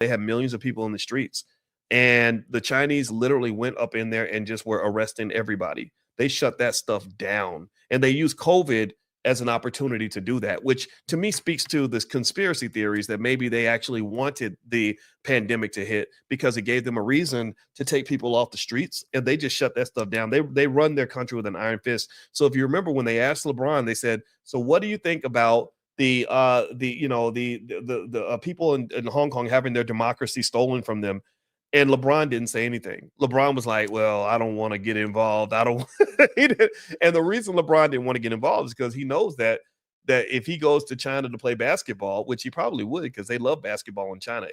they had millions of people in the streets. And the Chinese literally went up in there and just were arresting everybody. They shut that stuff down. And they used COVID as an opportunity to do that, which to me speaks to this conspiracy theories that maybe they actually wanted the pandemic to hit because it gave them a reason to take people off the streets, and they just shut that stuff down. They run their country with an iron fist. So if you remember when they asked LeBron, they said, "So what do you think about the people in Hong Kong having their democracy stolen from them?" And LeBron didn't say anything. LeBron was like, "Well, I don't want to get involved. I don't." And the reason LeBron didn't want to get involved is because he knows that if he goes to China to play basketball, which he probably would, because they love basketball in China.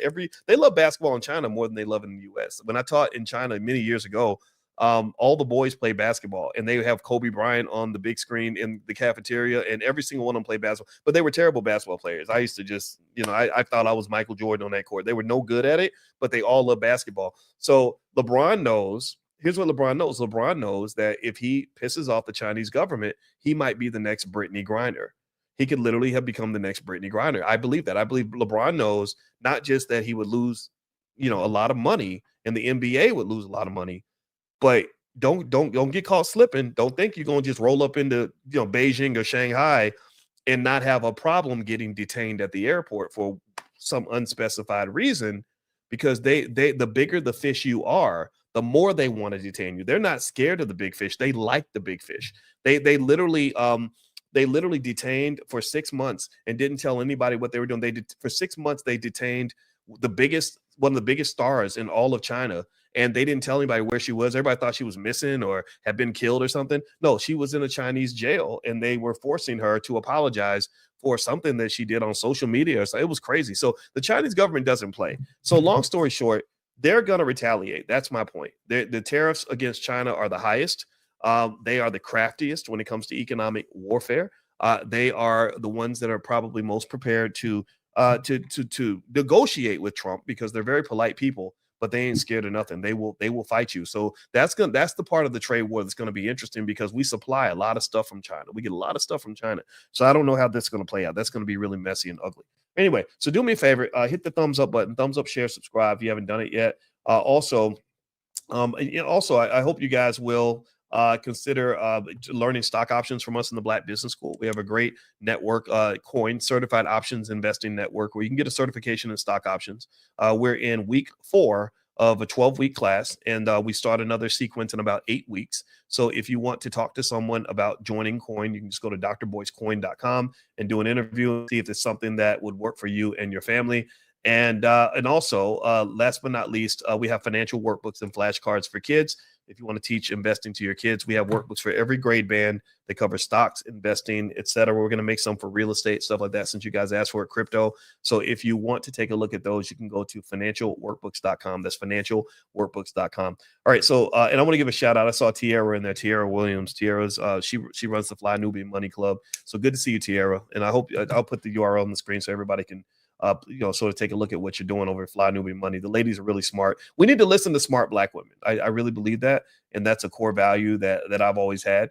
They love basketball in China more than they love in the U.S. When I taught in China many years ago, all the boys play basketball, and they have Kobe Bryant on the big screen in the cafeteria, and every single one of them play basketball. But they were terrible basketball players. I used to just, I thought I was Michael Jordan on that court. They were no good at it, but they all love basketball. So LeBron knows. Here's what LeBron knows. LeBron knows that if he pisses off the Chinese government, he might be the next Brittany Griner. He could literally have become the next Brittany Griner. I believe that. I believe LeBron knows not just that he would lose, a lot of money, and the NBA would lose a lot of money, but don't get caught slipping. Don't think you're going to just roll up into Beijing or Shanghai and not have a problem getting detained at the airport for some unspecified reason, because the bigger the fish you are, the more they want to detain you. They're not scared of the big fish. They like the big fish. They literally detained for 6 months and didn't tell anybody what they were doing. For 6 months they detained one of the biggest stars in all of China, and they didn't tell anybody where she was. Everybody thought she was missing or had been killed or something. No, she was in a Chinese jail, and they were forcing her to apologize for something that she did on social media. So it was crazy. So the Chinese government doesn't play. So long story short, they're going to retaliate. That's my point. The tariffs against China are the highest. They are the craftiest when it comes to economic warfare. They are the ones that are probably most prepared to negotiate with Trump, because they're very polite people, but they ain't scared of nothing. They will fight you. So that's the part of the trade war that's going to be interesting, because we supply a lot of stuff from China. We get a lot of stuff from China. So I don't know how that's going to play out. That's going to be really messy and ugly. Anyway, so do me a favor, hit the thumbs up button, thumbs up, share, subscribe if you haven't done it yet. Also, I hope you guys will consider learning stock options from us in the Black Business School. We have a great network, coin certified options investing network, where you can get a certification in stock options. We're in week 4 of a 12-week class, and we start another sequence in about 8 weeks. So if you want to talk to someone about joining Coin, you can just go to drboycecoin.com and do an interview and see if it's something that would work for you and your family. And also, last but not least, we have financial workbooks and flashcards for kids. If you want to teach investing to your kids, we have workbooks for every grade band. They cover stocks, investing, etc. We're going to make some for real estate, stuff like that, since you guys asked for it, crypto. So if you want to take a look at those, you can go to financialworkbooks.com. That's financialworkbooks.com. All right. So, and I want to give a shout out. I saw Tiara in there, Tiara Williams. Tiara's, she runs the Fly Nubian Money Club. So good to see you, Tiara. And I hope I'll put the URL on the screen so everybody can sort of take a look at what you're doing over at Fly Nubian Money. The ladies are really smart. We need to listen to smart Black women. I really believe that. And that's a core value that I've always had.